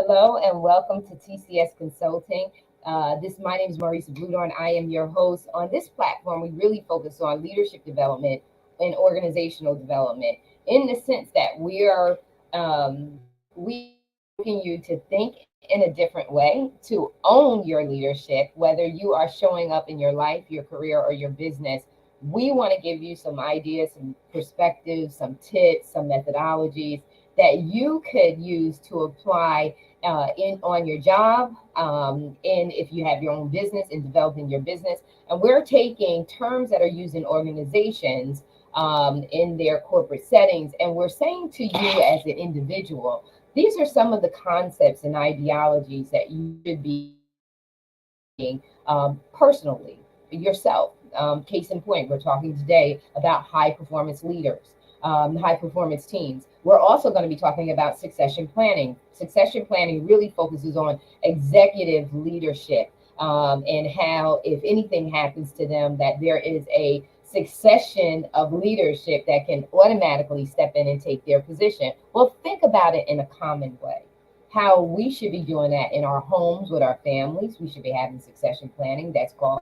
Hello and welcome to TCS Consulting. My name is Maurice Bludorn. I am your host. On this platform, we really focus on leadership development and organizational development in the sense that we asking you to think in a different way, to own your leadership, whether you are showing up in your life, your career, or your business. We want to give you some ideas, some perspectives, some tips, some methodologies that you could use to apply in on your job, and if you have your own business in developing your business. And we're taking terms that are used in organizations in their corporate settings, and we're saying to you as an individual, these are some of the concepts and ideologies that you should be personally yourself. Case in point, we're talking today about high performance leaders, high performance teams. We're also going to be talking about succession planning. Succession planning really focuses on executive leadership, and how, if anything happens to them, that there is a succession of leadership that can automatically step in and take their position. Well, think about it in a common way, how we should be doing that in our homes with our families. We should be having succession planning. That's called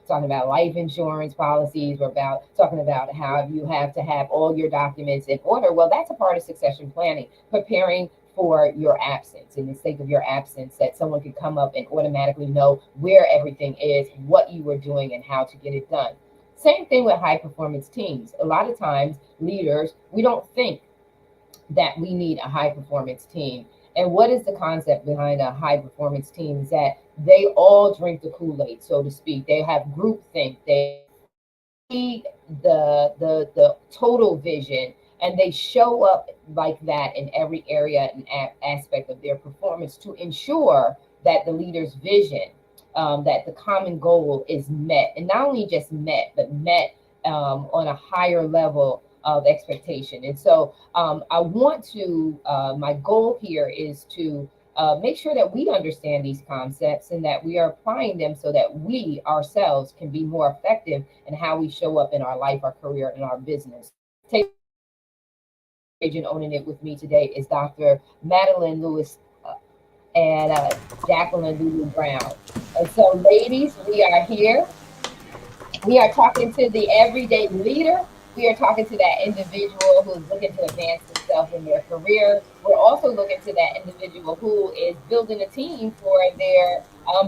talking about life insurance policies. We're about talking about how you have to have all your documents in order. Well, that's a part of succession planning, preparing for your absence. In the sake of your absence, that someone could come up and automatically know where everything is, what you were doing, and how to get it done. Same thing with high performance teams. A lot of times, leaders, we don't think that we need a high performance team. And what is the concept behind a high performance team? Is that they all drink the Kool-Aid, so to speak. They have group think. They see the total vision, and they show up like that in every area and aspect of their performance to ensure that the leader's vision, that the common goal is met, and not only just met, but met on a higher level of expectation. And so I want to, my goal here is to make sure that we understand these concepts and that we are applying them so that we ourselves can be more effective in how we show up in our life, our career, and our business. Take agent owning it with me today is Dr. Madeline Lewis and Jacqueline Lulu Brown. And so, ladies, we are here. We are talking to the everyday leader. We are talking to that individual who's looking to advance themselves in their career. We're also looking to that individual who is building a team for their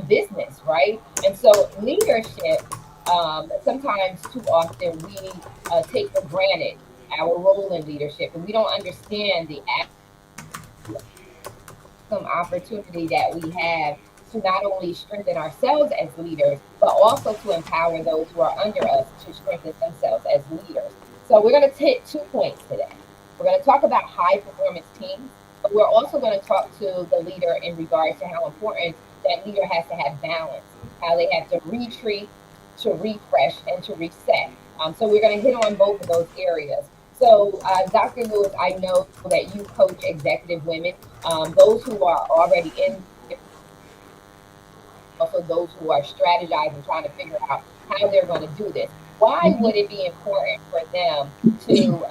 business, right? And so, leadership, sometimes too often, we take for granted our role in leadership, and we don't understand the some opportunity that we have to not only strengthen ourselves as leaders, but also to empower those who are under us to strengthen themselves as leaders. So we're going to take 2 points today. We're going to talk about high performance teams, but we're also going to talk to the leader in regards to how important that leader has to have balance, how they have to retreat, to refresh, and to reset. So we're going to hit on both of those areas. So, Dr. Lewis, I know that you coach executive women, those who are already in, also those who are strategizing, trying to figure out how they're going to do this. Why Mhm. would it be important for them to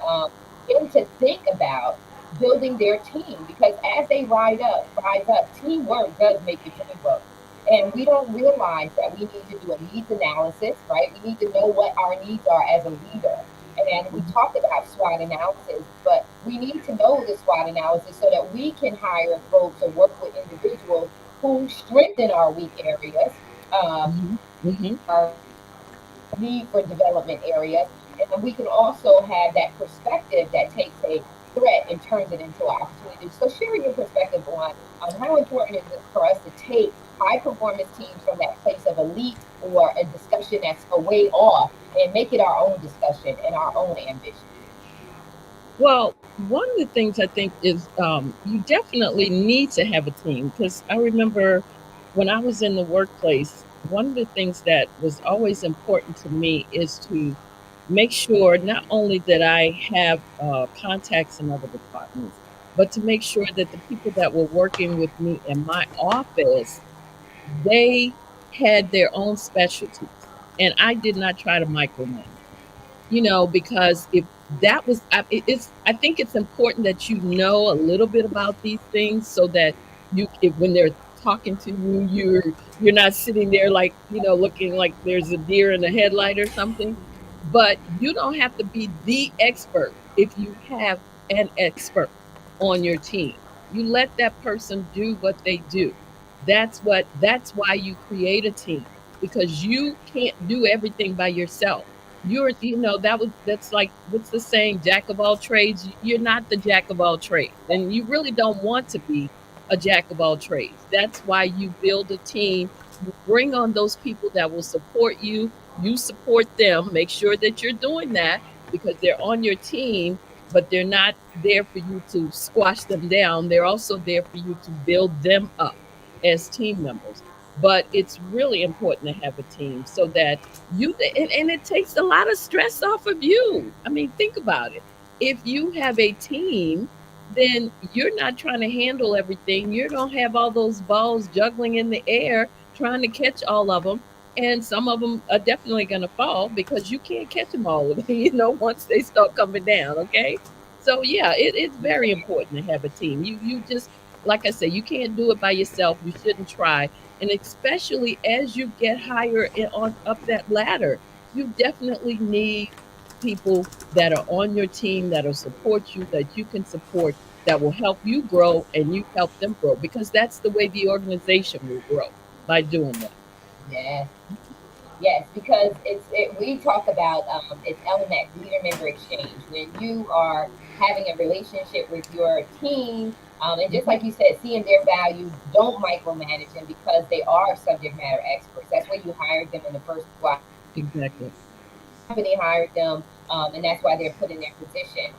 think about building their team? Because as they rise up, teamwork does make the dream work. And we don't realize that we need to do a needs analysis, right? We need to know what our needs are as a leader. And we talked about SWOT analysis, but we need to know the SWOT analysis so that we can hire folks or work with individuals who strengthen our weak areas, Mhm. Mhm. our need for development areas, and we can also have that perspective that takes a threat and turns it into an opportunity. So, share your perspective on how important is it for us to take high performance teams from that place of elite or a discussion that's a way off and make it our own discussion and our own ambition. Well, one of the things I think is you definitely need to have a team because I remember when I was in the workplace, one of the things that was always important to me is to make sure not only that I have contacts in other departments, but to make sure that the people that were working with me in my office, they had their own specialties. And I did not try to micromanage. because if that was, I think it's important that you know a little bit about these things so that when they're talking to you, you're not sitting there like, looking like there's a deer in the headlight or something. But you don't have to be the expert if you have an expert on your team. You let that person do what they do. That's why you create a team, because you can't do everything by yourself. That's like, what's the saying, jack of all trades. You're not the jack of all trades, and you really don't want to be a jack of all trades. That's why you build a team. You bring on those people that will support you. You support them. Make sure that you're doing that, because they're on your team, but they're not there for you to squash them down. They're also there for you to build them up as team members. But it's really important to have a team so that and it takes a lot of stress off of you. I mean, think about it. If you have a team, then you're not trying to handle everything. You don't have all those balls juggling in the air trying to catch all of them. And some of them are definitely going to fall because you can't catch them all, once they start coming down. Okay. So yeah, it's very important to have a team. You just, like I said, you can't do it by yourself. You shouldn't try. And especially as you get higher on up that ladder, you definitely need people that are on your team, that'll support you, that you can support, that will help you grow and you help them grow, because that's the way the organization will grow, by doing that. Yes. Yes, because we talk about it's LMX, leader member exchange. When you are having a relationship with your team, and just Mhm. like you said, seeing their value, don't micromanage them because they are subject matter experts. That's why you hired them in the first place. Exactly. Company hired them, and that's why they're put in their position.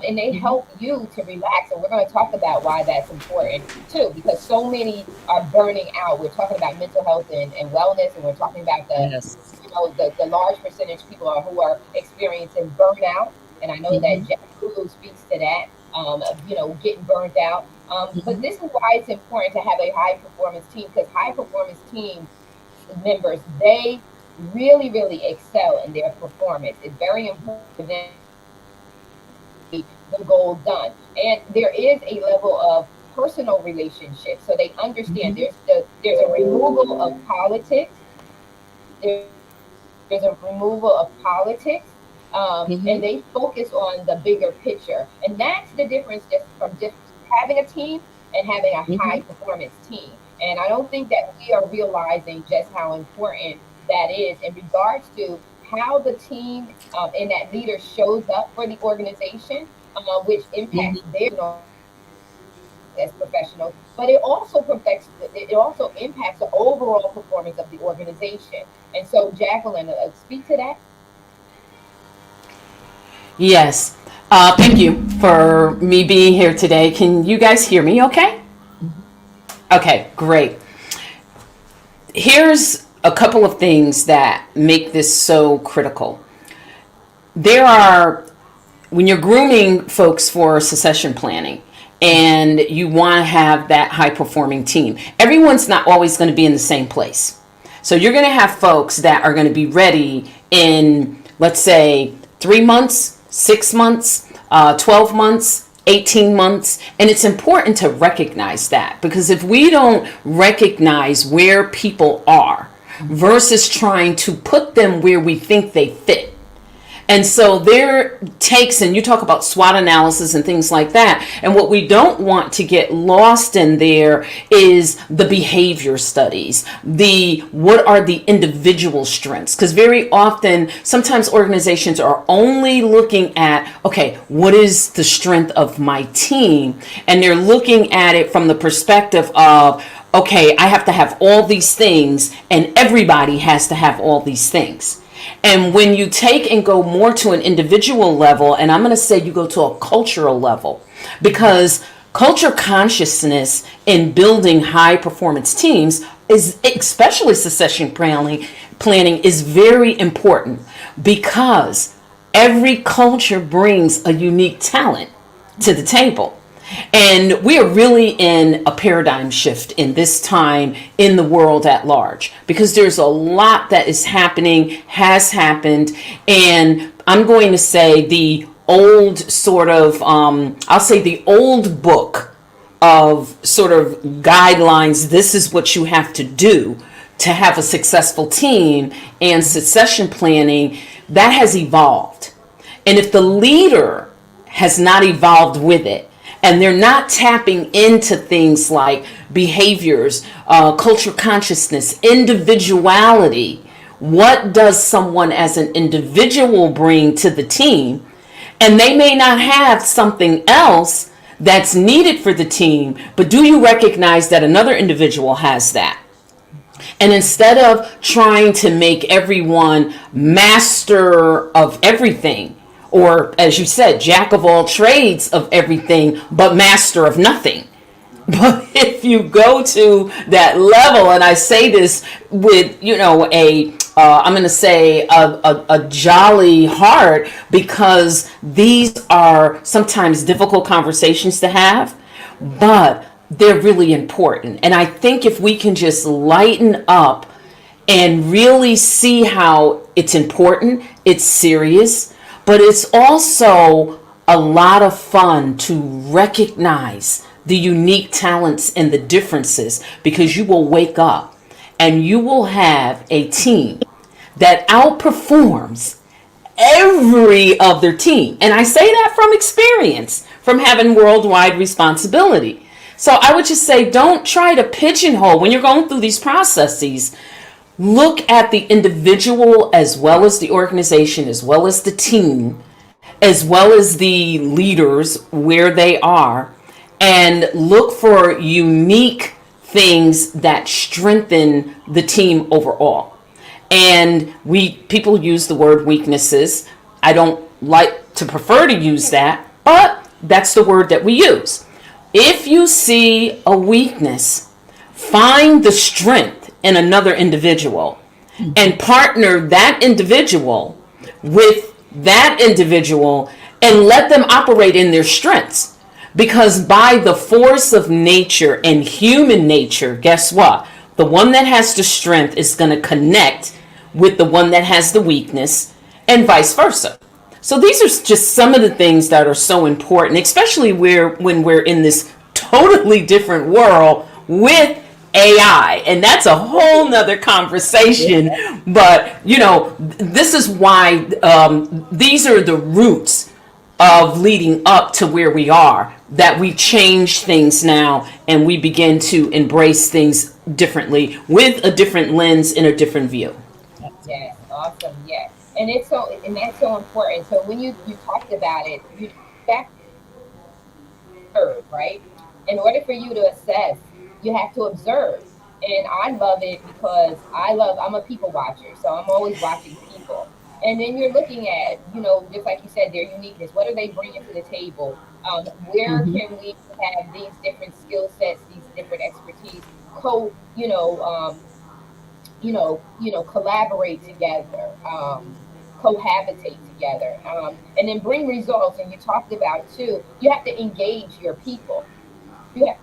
And they Hmm. help you to relax. And we're going to talk about why that's important too, because so many are burning out. We're talking about mental health and wellness, and we're talking about Yes. the large percentage of people who are experiencing burnout. And I know that Hmm. Jeff Lulu speaks to that, getting burnt out. But Hmm. this is why it's important to have a high performance team, because high performance team members, they really, really excel in their performance. It's very important for them the goal done. And there is a level of personal relationship. So they understand Hmm. there's a removal of politics. There's a removal of politics. And Hmm. they focus on the bigger picture. And that's the difference just having a team and having a high Hmm. performance team. And I don't think that we are realizing just how important that is in regards to how the team and that leader shows up for the organization, which impacts Hmm. their as professionals, but it also impacts the overall performance of the organization. And so, Jacqueline, speak to that. Yes. Thank you for me being here today. Can you guys hear me okay? Hmm. Okay, great. Here's a couple of things that make this so critical. There are, when you're grooming folks for succession planning and you want to have that high performing team, everyone's not always going to be in the same place. So you're going to have folks that are going to be ready in, let's say, 3 months, 6 months, 12 months, 18 months. And it's important to recognize that, because if we don't recognize where people are Hmm. versus trying to put them where we think they fit, and so there takes, and you talk about SWOT analysis and things like that. And what we don't want to get lost in there is the behavior studies, the what are the individual strengths? Because very often, sometimes organizations are only looking at, okay, what is the strength of my team? And they're looking at it from the perspective of, okay, I have to have all these things, and everybody has to have all these things. And when you take and go more to an individual level, and I'm going to say you go to a cultural level, because culture consciousness in building high performance teams is, especially succession planning is very important, because every culture brings a unique talent to the table. And we are really in a paradigm shift in this time in the world at large, because there's a lot that is happening, has happened, and I'm going to say the old sort of, I'll say the old book of sort of guidelines. This is what you have to do to have a successful team, and succession planning that has evolved. And if the leader has not evolved with it, and they're not tapping into things like behaviors, cultural consciousness, individuality, what does someone as an individual bring to the team? And they may not have something else that's needed for the team, but do you recognize that another individual has that? And instead of trying to make everyone master of everything, or as you said, jack of all trades of everything, but master of nothing. But if you go to that level, and I say this with, I'm going to say a jolly heart, because these are sometimes difficult conversations to have, but they're really important. And I think if we can just lighten up and really see how it's important, it's serious, but it's also a lot of fun to recognize the unique talents and the differences, because you will wake up and you will have a team that outperforms every other team. And I say that from experience, from having worldwide responsibility. So I would just say, don't try to pigeonhole when you're going through these processes. Look at the individual as well as the organization, as well as the team, as well as the leaders where they are, and look for unique things that strengthen the team overall. And people use the word weaknesses. I don't like to prefer to use that, but that's the word that we use. If you see a weakness, find the strength in another individual and partner that individual with that individual and let them operate in their strengths. Because by the force of nature and human nature, guess what? The one that has the strength is going to connect with the one that has the weakness, and vice versa. So these are just some of the things that are so important, especially when we're in this totally different world with AI. And that's a whole nother conversation. But, this is why these are the roots of leading up to where we are, that we change things now and we begin to embrace things differently with a different lens and a different view. Yes, awesome. Yes, and that's so important. So when you talked about it, you that observe, right? In order for you to assess, you have to observe. And I love it because I'm a people watcher, so I'm always watching people. And then you're looking at, just like you said, their uniqueness. What are they bringing to the table? Where Mm-hmm. can we have these different skill sets, these different expertise, co, you know, collaborate together, cohabitate together, and then bring results. And you talked about too, you have to engage your people. You have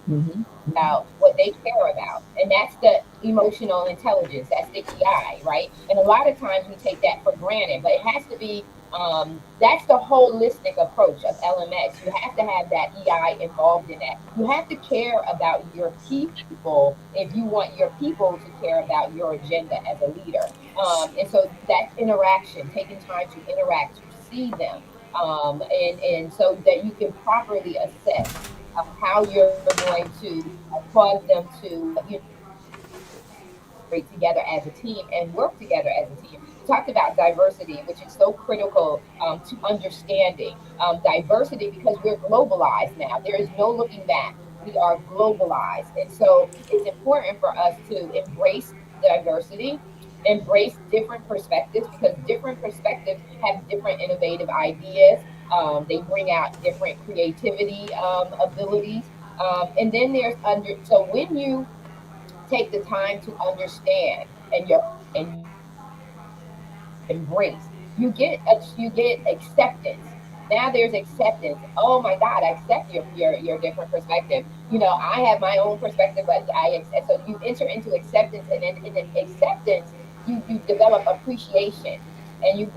Mm-hmm. about what they care about. And that's the emotional intelligence, that's the EI, right? And a lot of times we take that for granted, but it has to be, that's the holistic approach of LMX. You have to have that EI involved in that. You have to care about your people if you want your people to care about your agenda as a leader. And so that interaction, taking time to interact, to see them, and so that you can properly assess how you're going to cause them to operate together as a team and work together as a team. You talked about diversity, which is so critical to understanding diversity, because we're globalized now. There is no looking back. We are globalized. And so it's important for us to embrace diversity, embrace different perspectives, because different perspectives have different innovative ideas. They bring out different creativity abilities. And then so when you take the time to understand and embrace, you get acceptance. Now there's acceptance. Oh my God, I accept your different perspective. I have my own perspective, but I accept. So you enter into acceptance, and then in acceptance, you develop appreciation. and you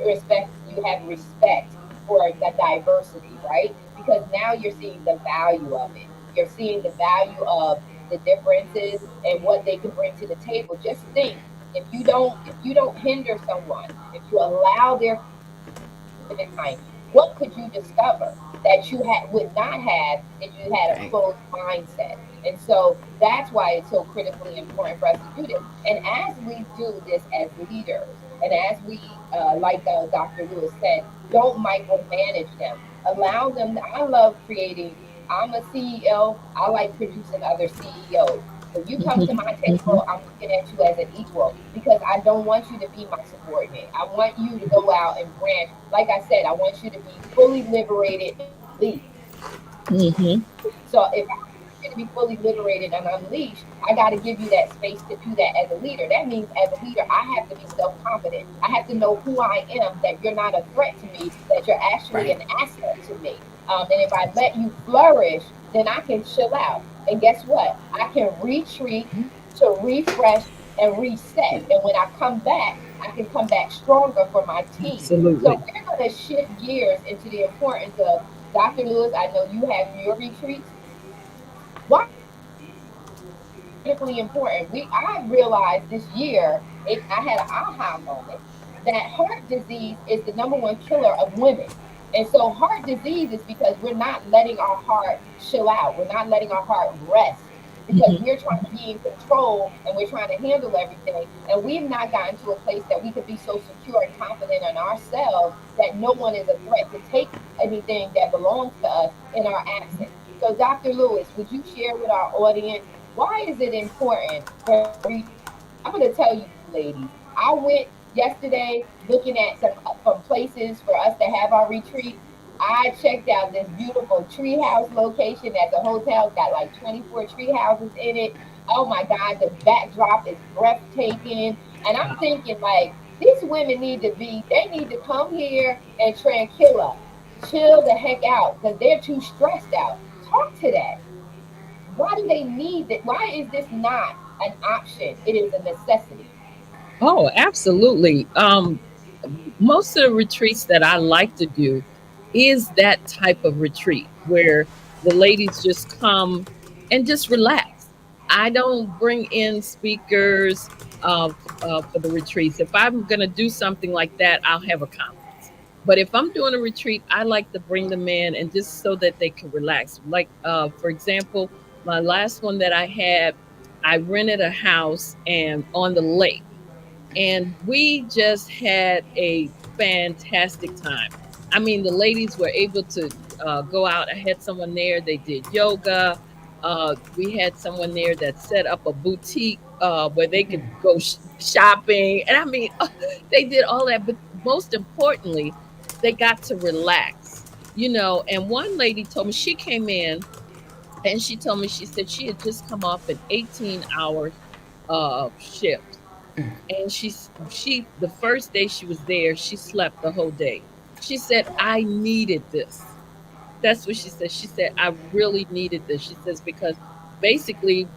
have respect for the diversity, right? Because now you're seeing the value of it. You're seeing the value of the differences and what they can bring to the table. Just think, if you don't hinder someone, if you allow their time, what could you discover that you would not have if you had a Right. closed mindset? And so that's why it's so critically important for us to do this. And as we do this as leaders, and as we, like Dr. Lewis said, don't micromanage them. Allow them. I love creating. I'm a CEO. I like producing other CEOs. When you come to Mhm, my mhm, table, I'm looking at you as an equal because I don't want you to be my subordinate. I want you to go out and branch. Like I said, I want you to be fully liberated and unleashed. mhm. So if I want you to be fully liberated and unleashed, I got to give you that space to do that as a leader. That means as a leader, I have to be self confident. I have to know who I am, that you're not a threat to me, that you're actually Right. an asset to me. And if I let you flourish, then I can chill out. And guess what? I can retreat to refresh and reset. And when I come back, I can come back stronger for my team. So Absolutely. we're going to shift gears into the importance of Dr. Lewis. I know you have your retreats. Why critically important? I realized this year, I had an aha moment that heart disease is the number one killer of women. And so heart disease is because we're not letting our heart chill out. We're not letting our heart rest because Mhm. we're trying to be in control and we're trying to handle everything. And we've not gotten to a place that we could be so secure and confident in ourselves that no one is a threat to take anything that belongs to us in our absence. So, Dr. Lewis, would you share with our audience why is it important for I'm going to tell you, ladies. I went yesterday looking at some places for us to have our retreat. I checked out this beautiful treehouse location at the hotel. It's got like 24 tree houses in it. Oh my God, the backdrop is breathtaking. And I'm thinking, like, these women they need to come here and tranquilla, chill the heck out because they're too stressed out. Talk to that. Why do they need that? Why is this not an option? It is a necessity. Oh, absolutely. Most of the retreats that I like to do is that type of retreat where the ladies just come and just relax. I don't bring in speakers for the retreats. If I'm going to do something like that, I'll have a conference. But if I'm doing a retreat, I like to bring them in and just so that they can relax. Like, for example, my last one that I had, I rented a house and on the lake and we just had a fantastic time. I mean, the ladies were able to go out. I had someone there, they did yoga. We had someone there that set up a boutique where they could go shopping. And I mean, they did all that. But most importantly, they got to relax, you know. And one lady told me she came in and she told me, she said she had just come off an 18-hour shift and she the first day she was there she slept the whole day. She said I needed this. That's what she said. She said I really needed this. She says because basically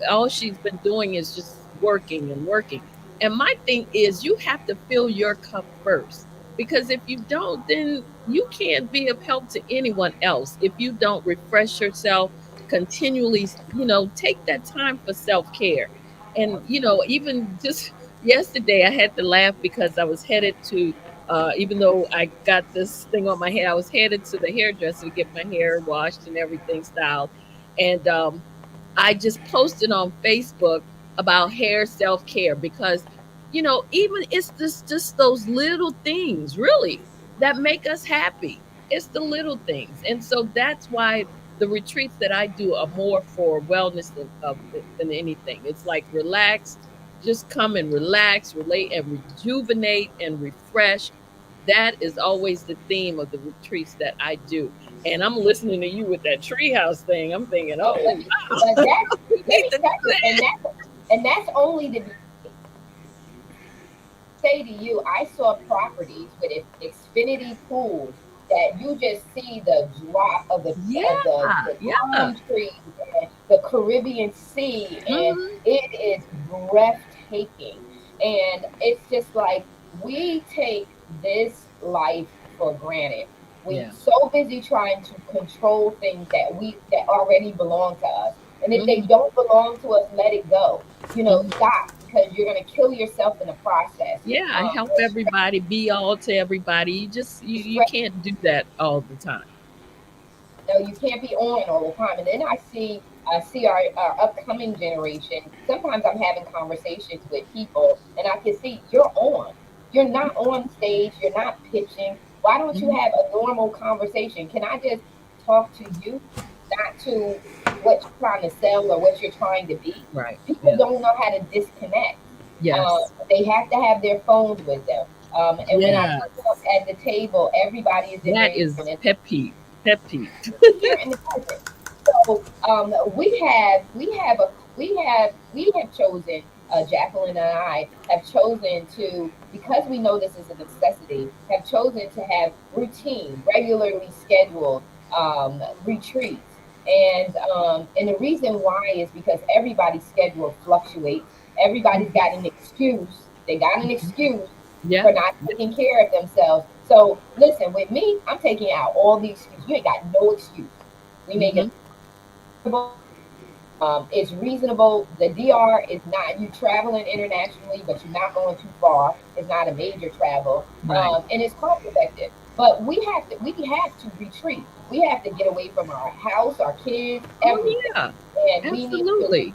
all she's been doing is just working and working. And my thing is, you have to fill your cup first. Because if you don't, then you can't be of help to anyone else. If you don't refresh yourself continually, you know, take that time for self care. And, you know, even just yesterday, I had to laugh because I was headed to, even though I got this thing on my head, I was headed to the hairdresser to get my hair washed and everything styled. And I just posted on Facebook about hair self care because, you know, even it's just those little things really that make us happy. It's the little things, and so that's why the retreats that I do are more for wellness than anything. It's like relax, just come and relax, relate, and rejuvenate and refresh. That is always the theme of the retreats that I do. And I'm listening to you with that treehouse thing. I'm thinking, But, oh, but, but that's we let need me to tell do you, that. and that's only the say to you. I saw properties with Xfinity pools that you just see the drop of Yeah, the yeah. palm trees and the Caribbean Sea, and Hmm. it is breathtaking. And it's just like we take this life for granted. We Yeah. so busy trying to control things that already belong to us. And if they Hmm. don't belong to us, let it go. Hmm. Stop, because you're gonna kill yourself in the process. Yeah, I help everybody, be all to everybody. You Stress. can't do that all the time. No, you can't be on all the time. And then I see our upcoming generation. Sometimes I'm having conversations with people, and I can see you're on. You're not on stage. You're not pitching. Why don't you Hmm. have a normal conversation? Can I just talk to you, not to what you're trying to sell or what you're trying to be? Right. People Yeah. don't know how to disconnect. Yes. They have to have their phones with them. And when I Yes. look up at the table, everybody is in That there is and pet peeve. Pet peeve. here in the present. So we have chosen, Jacqueline and I have chosen to, because we know this is a necessity, have chosen to have routine, regularly scheduled retreats. And the reason why is because everybody's schedule fluctuates. Everybody's Mhm. got an excuse. They got an excuse Yeah. for not taking care of themselves. So listen, with me, I'm taking out all the excuses. You ain't got no excuse. We make Hmm. it reasonable. It's reasonable. The DR is not you traveling internationally, but you're not going too far. It's not a major travel, Right. and it's cost effective. But we have to retreat. We have to get away from our house, our kids, Oh everything, yeah. and we need to Absolutely. retreat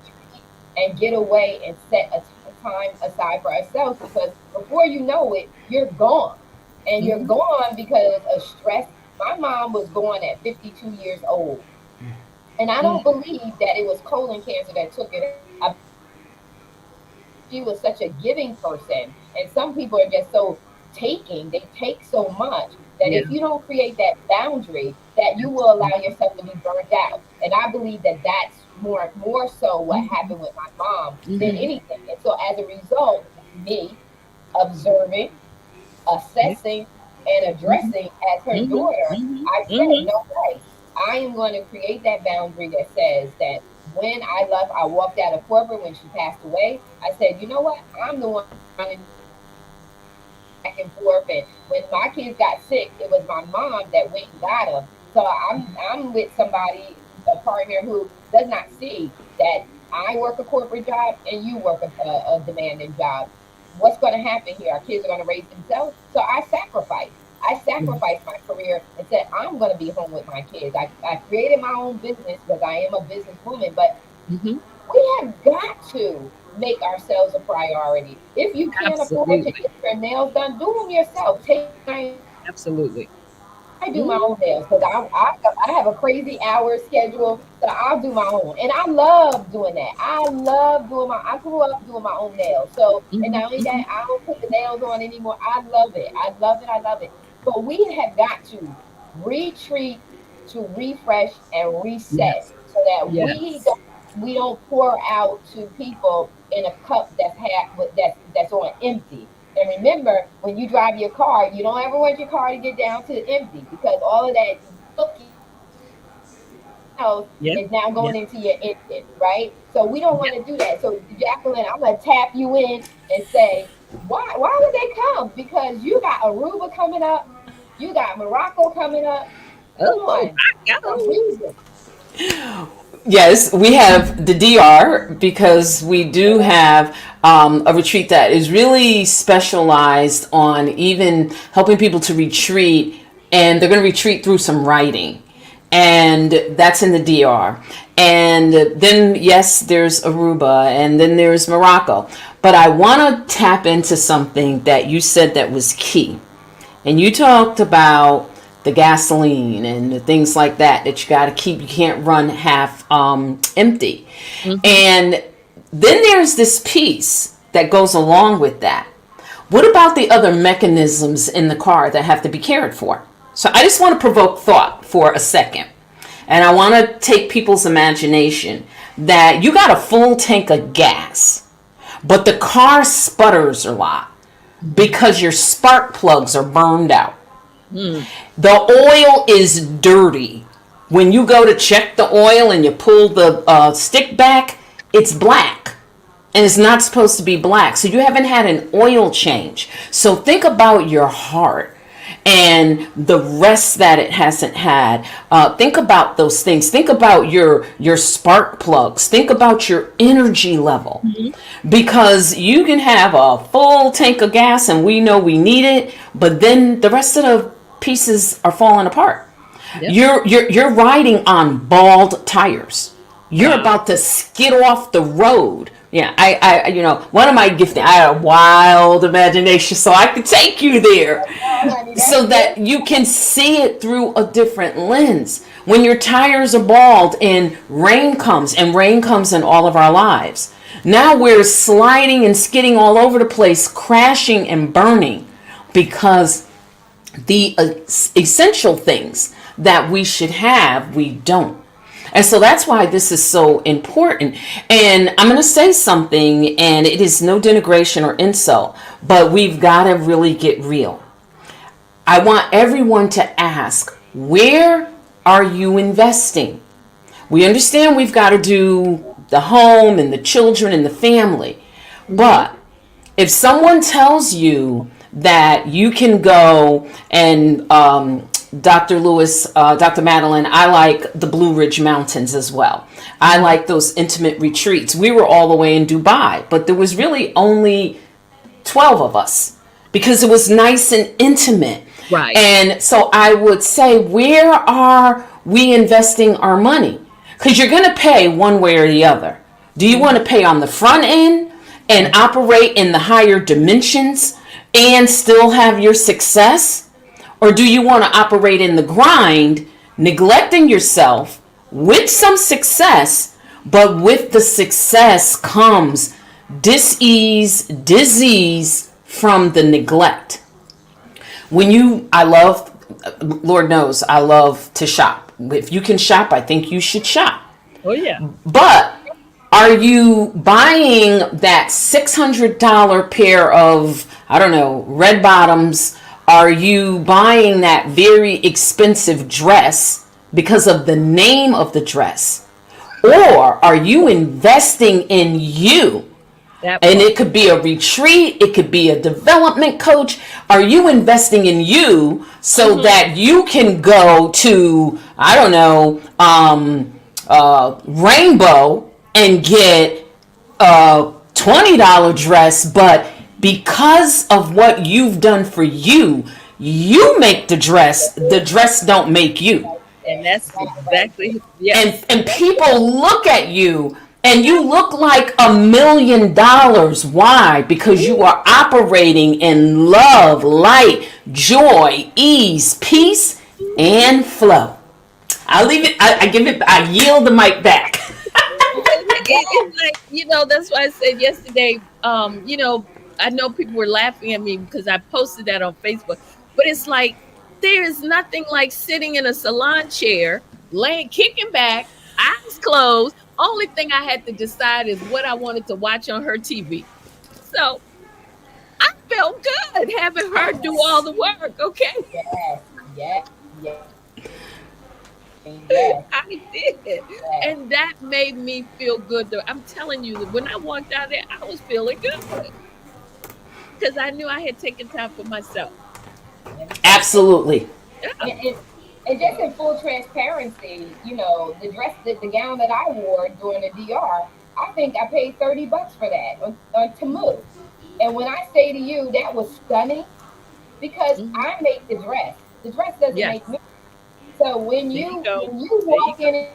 and get away and set a time aside for ourselves, because before you know it, you're gone, and you're Hmm. gone because of stress. My mom was gone at 52 years old, and I don't believe that it was colon cancer that took it. I She was such a giving person, and some people are just so taking. They take so much that Yeah. if you don't create that boundary, that you will allow yourself to be burnt out. And I believe that that's more so what Hmm. happened with my mom than Hmm. anything. And so as a result, me observing, Yeah. assessing, and Hmm. addressing as her Hmm. daughter, Hmm. I said, Hmm. no way. I am going to create that boundary that says that when I walked out of corporate when she passed away. I said, you know what? I'm the one running back and forth. And when my kids got sick, it was my mom that went and got them. So I'm with somebody, a partner who does not see that I work a corporate job and you work a demanding job. What's going to happen here? Our kids are going to raise themselves. So I sacrificed. I sacrificed my career and said, I'm going to be home with my kids. I created my own business because I am a businesswoman, but Hmm. we have got to make ourselves a priority. If you can't afford to Absolutely. get your nails done, do them yourself. Take time. Absolutely. I do my Hmm. own nails because I have a crazy hour schedule, so I'll do my own, and I love doing that. I love doing my. I grew up doing my own nails, so and Hmm. not only that, Hmm. I don't put the nails on anymore. I love it. I love it. I love it. But we have got to retreat, to refresh and reset, Yes. so that Yes. we don't pour out to people in a cup that's on empty. And remember, when you drive your car, you don't ever want your car to get down to empty, because all of that milky else Yeah. is now Yeah. going into your engine, right? So we don't Yeah. want to do that. So Jacqueline, I'm gonna tap you in and say, why would they come? Because you got Aruba coming up, you got Morocco coming up. Come Oh on, my the God. reason. Yes, we have the DR because we do have a retreat that is really specialized on even helping people to retreat, and they're going to retreat through some writing, and that's in the DR. And then, yes, there's Aruba, and then there's Morocco. But I want to tap into something that you said that was key. And you talked about the gasoline and the things like that that you got to keep. You can't run half empty. Hmm. And then there's this piece that goes along with that. What about the other mechanisms in the car that have to be cared for? So I just want to provoke thought for a second. And I want to take people's imagination that you got a full tank of gas, but the car sputters a lot Hmm. because your spark plugs are burned out. Hmm. The oil is dirty. When you go to check the oil and you pull the stick back, it's black. and it's not supposed to be black. So you haven't had an oil change. So think about your heart and the rest that it hasn't had. Think about those things. Think about your spark plugs. Think about your energy level, because you can have a full tank of gas and we know we need it, but then the rest of the pieces are falling apart. Yep. You're riding on bald tires. You're Wow. about to skid off the road. Yeah, one of my gifts, I had a wild imagination, so I could take you there, Oh, honey, so that's that good. you can see it through a different lens. When your tires are bald and rain comes in all of our lives. Now we're sliding and skidding all over the place, crashing and burning, because the essential things that we should have, we don't. And so that's why this is so important. And I'm going to say something, and it is no denigration or insult, but we've got to really get real. I want everyone to ask, where are you investing? We understand we've got to do the home and the children and the family. But if someone tells you that you can go and Dr. Lewis, Dr. Madeline, I like the Blue Ridge Mountains as well. I like those intimate retreats. We were all the way in Dubai, but there was really only 12 of us because it was nice and intimate. Right. And so I would say, where are we investing our money? Because you're going to pay one way or the other. Do you want to pay on the front end and operate in the higher dimensions and still have your success? Or do you want to operate in the grind, neglecting yourself with some success, but with the success comes dis-ease, disease from the neglect? Lord knows, I love to shop. If you can shop, I think you should shop. Oh yeah. But are you buying that $600 pair of, I don't know, red bottoms? Are you buying that very expensive dress because of the name of the dress? Or are you investing in you? That And part. it could be a retreat, it could be a development coach. Are you investing in you so that you can go to, I don't know, Rainbow and get a $20 dress, but because of what you've done for you, you make the dress don't make you. And that's Right. exactly, And people look at you and you look like $1 million. Why? Because you are operating in love, light, joy, ease, peace, and flow. I'll leave it. I yield the mic back. it's like, that's why I said yesterday, I know people were laughing at me because I posted that on Facebook, but it's like there is nothing like sitting in a salon chair, laying, kicking back, eyes closed. Only thing I had to decide is what I wanted to watch on her TV. So I felt good having her do all the work. Okay. Yes, yes, yes, yes, I did. yes. And that made me feel good. I'm telling you that when I walked out there, I was feeling good because I knew I had taken time for myself. Absolutely. Yeah. And just in full transparency, the gown that I wore during the DR, I think I paid $30 for that on Temu. And when I say to you that was stunning, because Mhm. I make the dress. The dress doesn't Yes. make me. So when There you you go. when you There you walk go. in and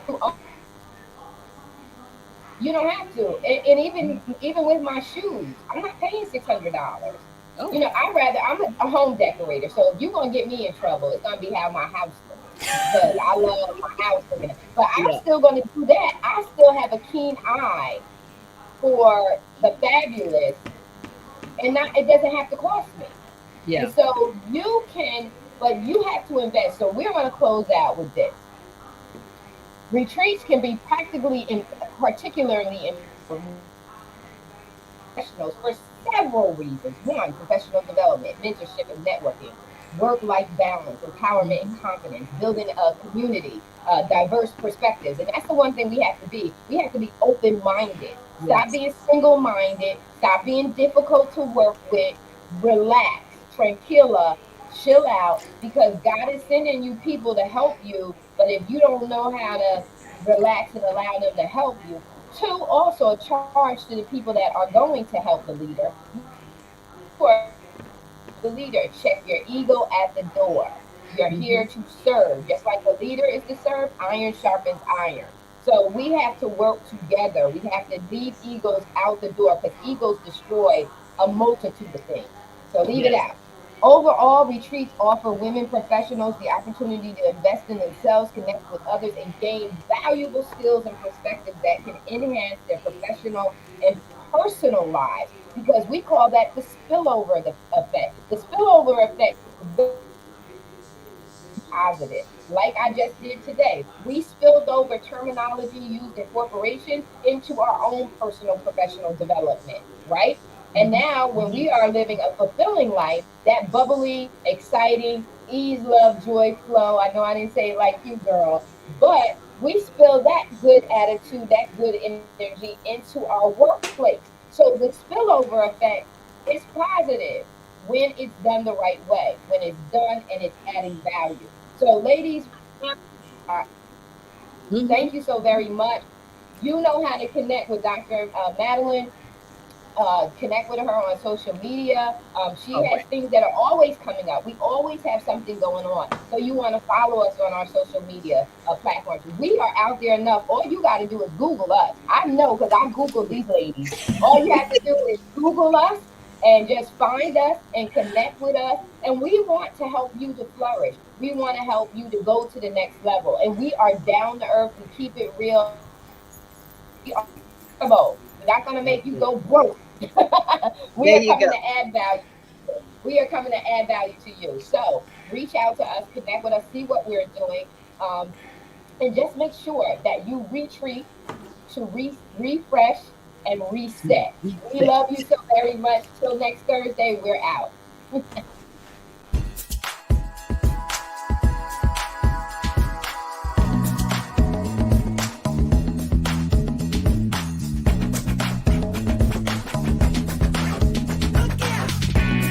you don't have to. And even with my shoes, I'm not paying $600. Oh, I'm a home decorator. So if you're gonna get me in trouble, it's gonna be how my house looks. Because I love my house looking. But I'm yeah. still gonna do that. I still have a keen eye for the fabulous, and not it doesn't have to cost me. Yeah. And so you can, but you have to invest. So we're gonna close out with this. Retreats can be particularly professionals for several reasons. One, professional development, mentorship, and networking. work life balance, empowerment, and Mhm. confidence, building a community, diverse perspectives. And that's the one thing we have to be. We have to be open minded. Stop Yes. being single minded. Stop being difficult to work with. Relax, tranquilla, chill out, because God is sending you people to help you. But if you don't know how to relax and allow them to help you, two, also a charge to the people that are going to help the leader. You are here to help the leader. Check your ego at the door. You're here to serve. Mhm. Just like the leader is to serve, iron sharpens iron. So we have to work together. We have to leave egos out the door because egos destroy a multitude of things. So leave it out. Yes. Overall, retreats offer women professionals the opportunity to invest in themselves, connect with others, and gain valuable skills and perspectives that can enhance their professional and personal lives, because we call that the spillover effect. The spillover effect is very positive. Like I just did today. We spilled over terminology used in corporations into our own personal professional development, right? And now, when we are living a fulfilling life, that bubbly, exciting, ease, love, joy, flow. I know I didn't say it like you, girl, but we spill that good attitude, that good energy into our workplace. So the spillover effect is positive when it's done the right way, when it's done and it's adding value. So, ladies, thank Mhm. you so very much. You know how to connect with Dr. Madeline. Connect with her on social media. She All has right. things that are always coming up. We always have something going on. So you want to follow us on our social media platforms. We are out there enough. All you got to do is Google us. I know because I Googled these ladies. All you have to do is Google us and just find us and connect with us. And we want to help you to flourish. We want to help you to go to the next level. And we are down to earth. We keep it real. We are affordable. We're not going to make you go broke. We are There coming to you go. add value. We are coming to add value to you. So reach out to us, connect with us, see what we're doing, um, and just make sure that you retreat to refresh and reset. We Reset. love you so very much. Till next Thursday, we're out.